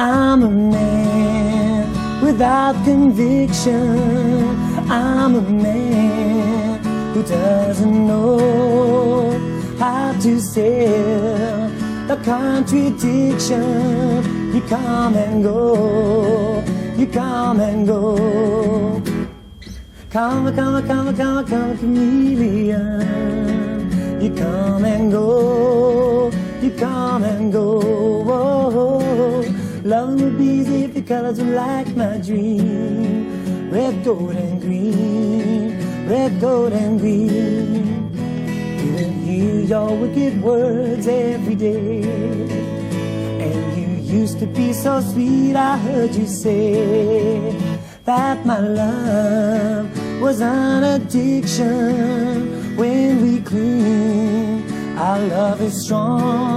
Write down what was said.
I'm a man without conviction. I'm a man who doesn't know how to sell a contradiction. You come and go, you come and go. Come, chameleon. You come and go, you come and go. Oh, love would be easy if your colors were like my dream. Red, gold, and green, red, gold, and green. Didn't hear your wicked words every day. And you used to be so sweet, I heard you say that my love was an addiction. When we cling, our love is strong.